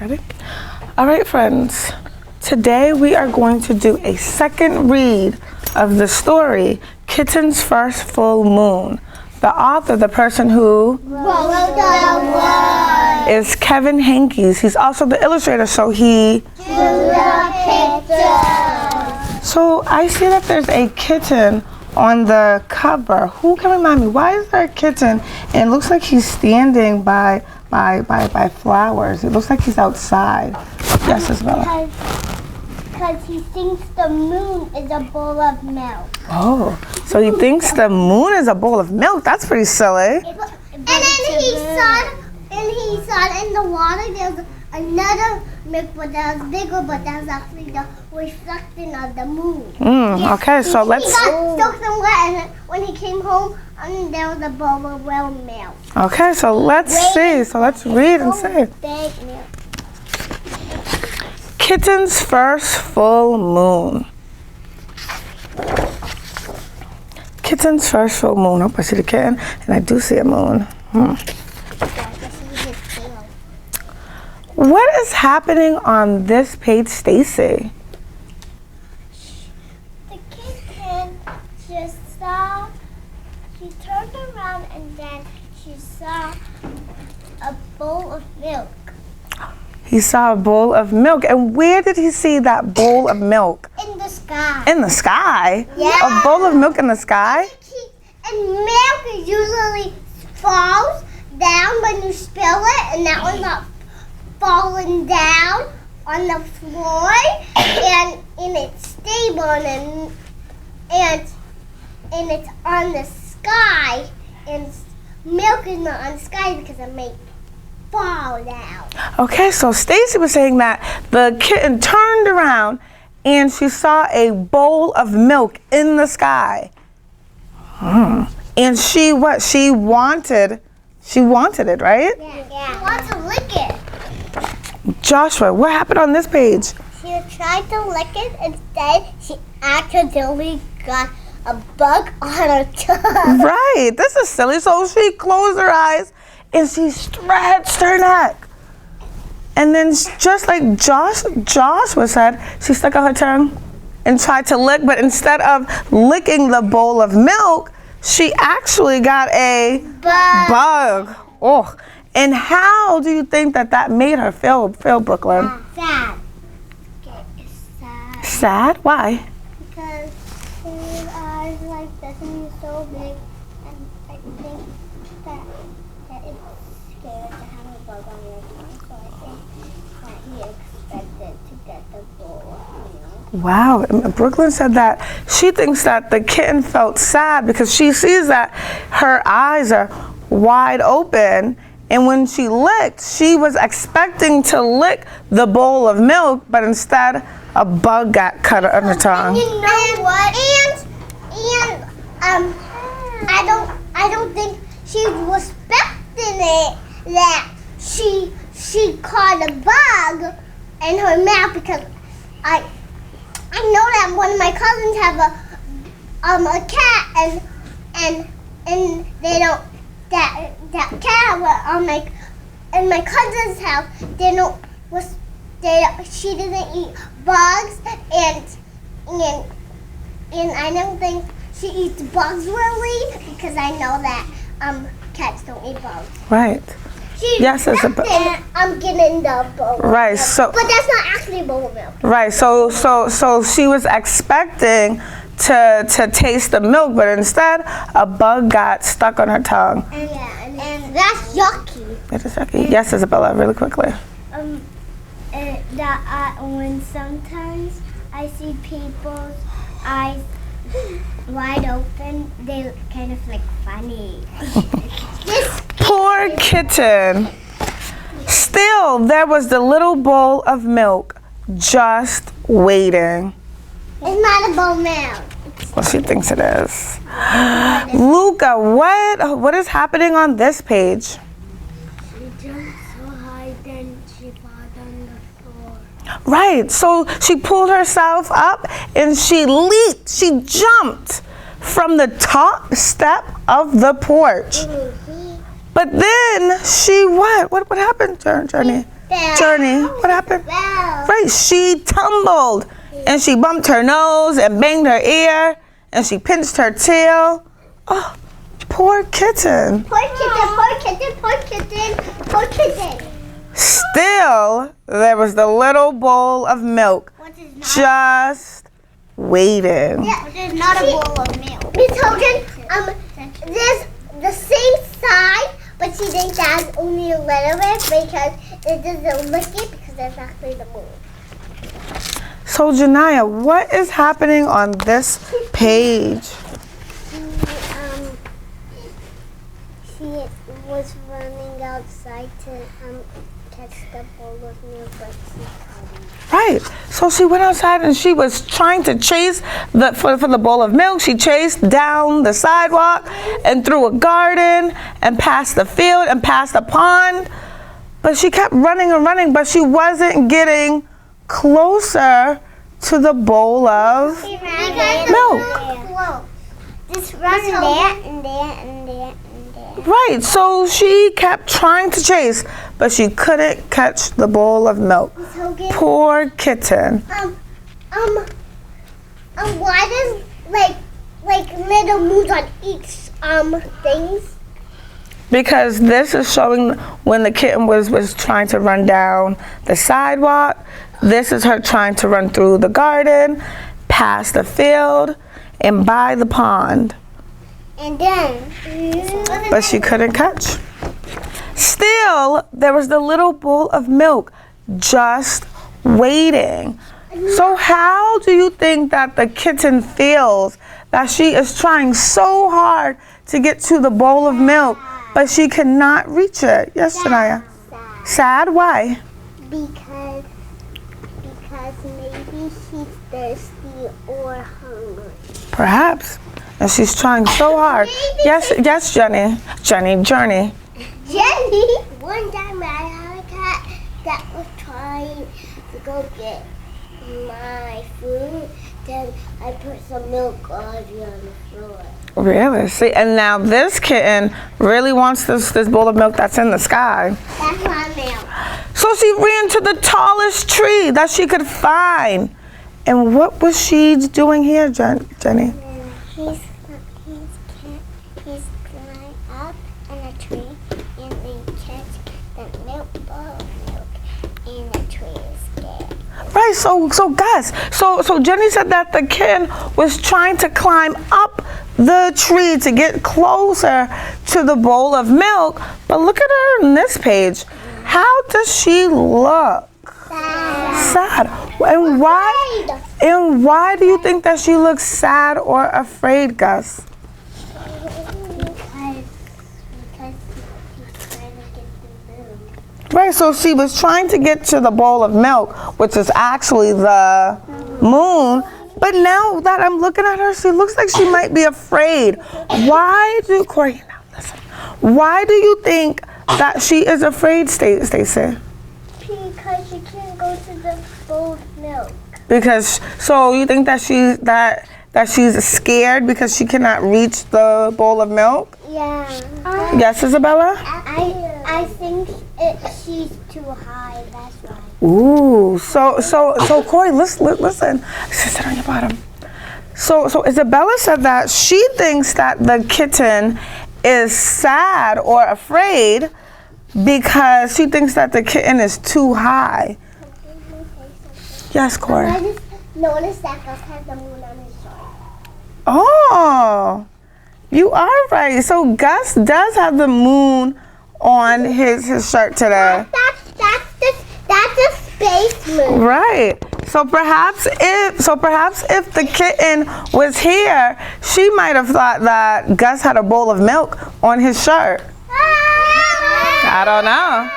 Ready? All right, friends. Today we are going to do a second read of the story, Kitten's First Full Moon. The author, the person who wrote the word, is Kevin Hankes. He's also the illustrator, so he drew the picture. So I see that there's a kitten on the cover. Who can remind me, why is there a kitten? And it looks like he's standing by flowers. It looks like he's outside. Yes, Isabella. Because he thinks the moon is a bowl of milk. Oh, so he thinks the moon is a bowl of milk. That's pretty silly. And then he saw in the water there's another milk, but that was bigger, but that was actually the reflection of the moon. Okay, so let's... He got soaked in wet, and when he came home, there was a bowl of real milk. Okay, so let's see. So let's read and see. Big milk. Kitten's First Full Moon. Kitten's First Full Moon. Oh, I see the kitten, and I do see a moon. What is happening on this page, Stacy? The kitten just saw, she turned around and then she saw a bowl of milk. He saw a bowl of milk. And where did he see that bowl of milk? In the sky. In the sky? Yeah. A bowl of milk in the sky? And milk usually falls down when you spill it, and that one's not falling down on the floor, and it's stable, and it's on the sky, and milk is not on the sky because it may fall down. Okay, so Stacy was saying that the kitten turned around and she saw a bowl of milk in the sky. And she wanted it, right? Yeah. She wants to lick it. Joshua, what happened on this page? She tried to lick it, instead she accidentally got a bug on her tongue. Right, this is silly. So she closed her eyes and she stretched her neck. And then just like Joshua said, she stuck out her tongue and tried to lick, but instead of licking the bowl of milk, she actually got a bug. Oh, and how do you think that made her feel, Brooklyn? Sad. It's sad. Sad? Why? Because his eyes like this and he's so big, and I think that it's scared to have a bug on your tongue, so I think that he expected to get the bowl of milk. Wow, and Brooklyn said that she thinks that the kitten felt sad because she sees that her eyes are wide open, and when she licked, she was expecting to lick the bowl of milk, but instead a bug got cut on her tongue. And you know what? And I don't think she was expecting it that she caught a bug in her mouth, because I know that one of my cousins have a cat, and they don't, that cat in my cousin's house, she doesn't eat bugs, and I don't think she eats bugs really, because I know that cats don't eat bugs. Right. Yes, it's I'm getting the bowl. Right. So. But that's not actually a bowl of milk. Right. So she was expecting to taste the milk, but instead a bug got stuck on her tongue. And that's yucky. It is yucky. Yes, Isabella, really quickly. When sometimes I see people's eyes wide open, they kind of look funny. Poor kitten. Still, there was the little bowl of milk just waiting. It's not a bowl of milk. Well, she thinks it is. Luca, what is happening on this page? She jumped so high, then she fell on the floor. Right, so she pulled herself up and she leaped, she jumped from the top step of the porch. But then she, what happened, Journey? Journey, what happened? Well, Right, she tumbled and she bumped her nose and banged her ear and she pinched her tail. Oh, poor kitten. poor kitten, poor kitten, poor kitten, poor kitten. Still, there was the little bowl of milk What is not? just waiting. Yeah, there's not a bowl of milk. Miss Hogan, there's the same side, but she thinks that's only a little bit because it doesn't look it because that's actually the moon. So, Janiyah, what is happening on this page? She was running outside to catch the bowl of milk, but she couldn't. Right. So she went outside and she was trying to chase for the bowl of milk. She chased down the sidewalk and through a garden and past the field and past the pond. But she kept running and running, but she wasn't getting closer to the bowl of milk. Just run there and there and there and there. Right. So she kept trying to chase, but she couldn't catch the bowl of milk. Poor kitten. Why does like little moons on each things? Because this is showing when the kitten was trying to run down the sidewalk. This is her trying to run through the garden, past the field, and by the pond. And then, But she couldn't catch. Still, there was the little bowl of milk just waiting. So how do you think that the kitten feels that she is trying so hard to get to the bowl of milk, but she cannot reach it? Yes, Janiyah. Sad? Why? Because maybe she's thirsty or hungry. Perhaps. And she's trying so hard. Yes, Journey. Jenny, one time I had a cat that was trying to go get my food. Then I put some milk already on the floor. Really? See, and now this kitten really wants this bowl of milk that's in the sky. That's my milk. So she ran to the tallest tree that she could find. And what was she doing here, Jenny? He's climbing up in a tree and then catch the milk bowl of milk and the tree is scared. Right, so Gus, so Jenny said that the kitten was trying to climb up the tree to get closer to the bowl of milk, but look at her on this page. How does she look? Sad. And why do you think that she looks sad or afraid, Gus? Because she's trying to get the moon. Right, so she was trying to get to the bowl of milk, which is actually the moon. But now that I'm looking at her, she looks like she might be afraid. Corey, now listen. Why do you think that she is afraid, Stacey? Because she can't go to the bowl of milk. Because, so you think that she's scared because she cannot reach the bowl of milk? Yeah. Yes, Isabella? I think she's too high, that's why. Ooh, so Corey, listen. Sit on your bottom. So Isabella said that she thinks that the kitten is sad or afraid because she thinks that the kitten is too high. Yes, Corey. I just noticed that Gus has the moon on his shirt. Oh, you are right. So Gus does have the moon on his shirt today. That's a space moon. Right. So perhaps if the kitten was here, she might have thought that Gus had a bowl of milk on his shirt. I don't know.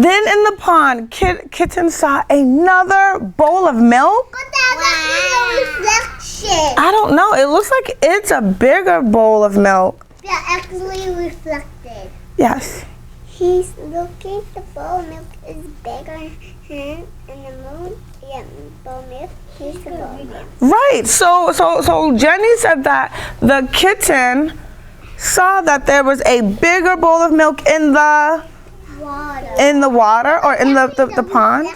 Then in the pond, Kitten saw another bowl of milk. But that's actually a reflection. I don't know. It looks like it's a bigger bowl of milk. Yeah, actually reflected. Yes. He's looking, the bowl of milk is bigger and the moon, bowl of milk, here's the bowl of milk. Right. So Jenny said that the kitten saw that there was a bigger bowl of milk in the water. In the water or in the pond?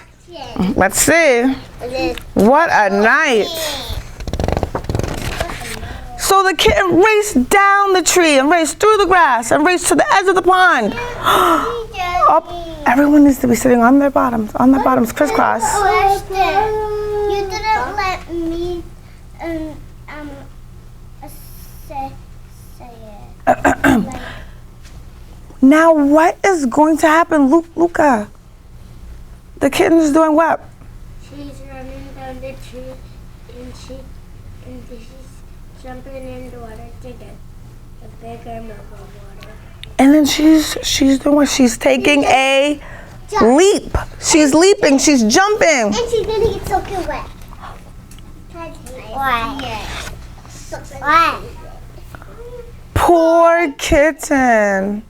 Let's see. What a night. So the kitten raced down the tree and raced through the grass and raced to the edge of the pond. Oh, everyone needs to be sitting on their bottoms, crisscross. You didn't let me say it. Now what is going to happen, Luca? The kitten is doing what? She's running down the tree and she's jumping in the water to get a bigger mug of water. And then she's doing what? She's taking a leap. She's leaping. She's jumping. And she's gonna get soaking wet. Why? Poor kitten.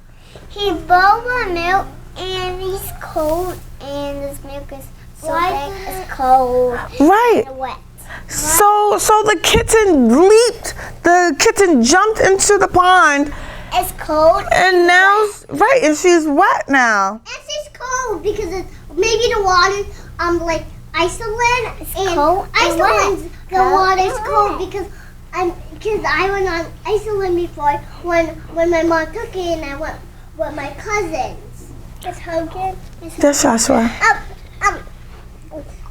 He boiled the milk and he's cold and this milk is so big, it's cold Right. and wet. So the kitten leaped. The kitten jumped into the pond, It's cold and now, right, and she's wet now. and she's cold because it's maybe the water like Iceland and cold and Iceland the wet. water is cold because I went on Iceland before when my mom took it and I went with my cousins. It's Hogan. Yes, Joshua.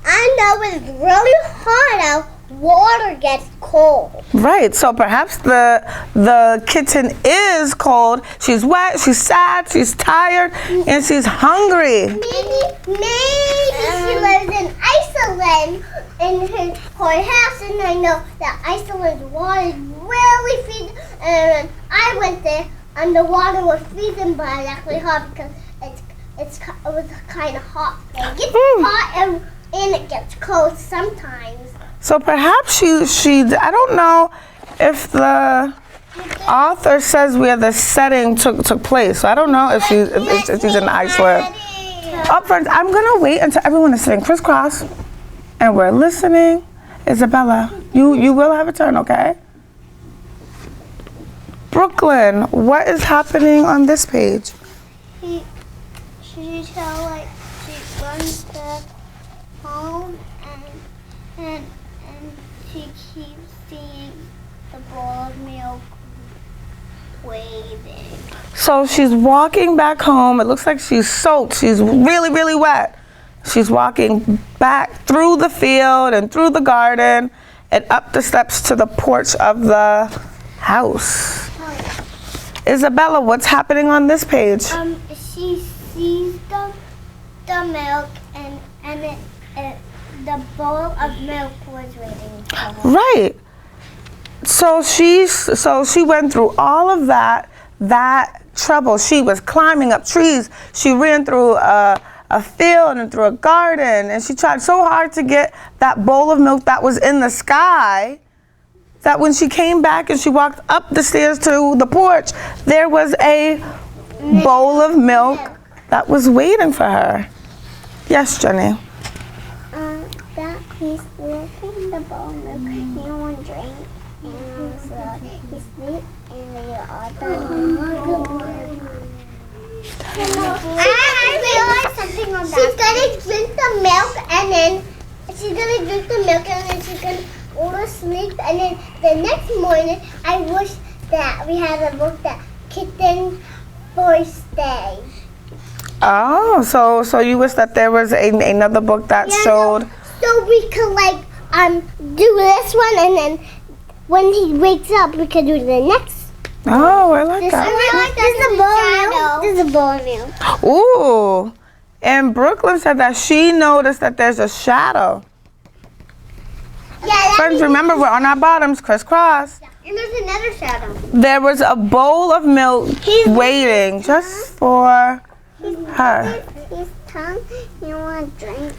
I know it's really hot out. Water gets cold. Right. So perhaps the kitten is cold. She's wet. She's sad. She's tired, and she's hungry. Maybe she lives in Iceland in her house, and I know that Iceland's water is really freezing. And I went there, and the water was freezing, but it's actually hot because it was kind of hot. It gets hot and it gets cold sometimes. So perhaps she I don't know if the author says where the setting took place. So I don't know if she's in Iceland. Oh, friends, I'm gonna wait until everyone is sitting crisscross and we're listening. Isabella, you will have a turn, okay? Brooklyn, what is happening on this page? She runs back home and she keeps seeing the bowl of milk waving. So she's walking back home. It looks like she's soaked. She's really, really wet. She's walking back through the field and through the garden and up the steps to the porch of the house. Isabella, what's happening on this page? She sees the milk and the bowl of milk was waiting for her. Right. So she went through all of that trouble. She was climbing up trees. She ran through a field and through a garden, and she tried so hard to get that bowl of milk that was in the sky that when she came back and she walked up the stairs to the porch, there was a bowl of milk that was waiting for her. Yes, Jenny. That he's looking the bowl of milk. He won't drink, and so he sleep and the other. I realized something on that. She's gonna drink the milk and then she's gonna go to sleep, and then the next morning I wish that we had a book that Kitten First Day. Oh, so you wish that there was another book that showed. So we could do this one, and then when he wakes up we could do the next. Oh, I like that. This is a bowl of milk. Ooh, and Brooklyn said that she noticed that there's a shadow. Yeah, Friends, remember we're on our bottoms, crisscross. and there's another shadow. There was a bowl of milk waiting just for her. His tongue, you want to drink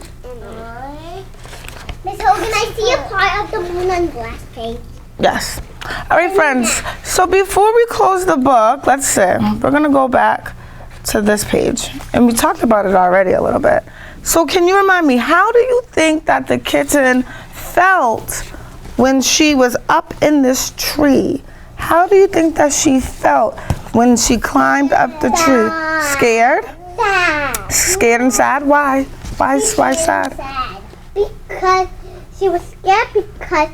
Miss Hogan, I see a part of the moon on the last page. Yes. All right, friends. So before we close the book, let's see. We're going to go back to this page. And we talked about it already a little bit. So can you remind me, how do you think that the kitten felt when she was up in this tree? How do you think that she felt when she climbed up the tree? Scared? sad. Scared and sad? Why? Why sad? Because she was scared because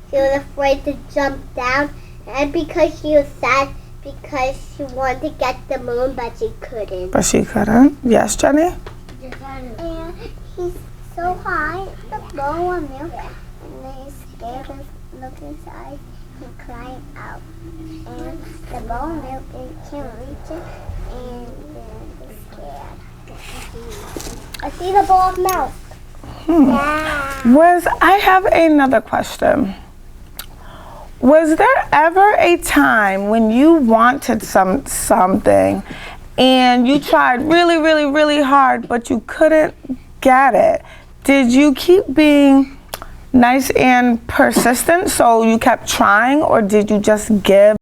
she was afraid to jump down, and because she was sad because she wanted to get the moon but she couldn't. But she couldn't. Yes, Jenny? And he's so high, the bowl of milk, and then he's scared to look inside and crying out. And the bowl of milk can't reach it, and then he's scared. I see the bowl of milk. Yeah. I have another question. Was there ever a time when you wanted something and you tried really, really, really hard, but you couldn't get it? Did you keep being nice and persistent, so you kept trying, or did you just give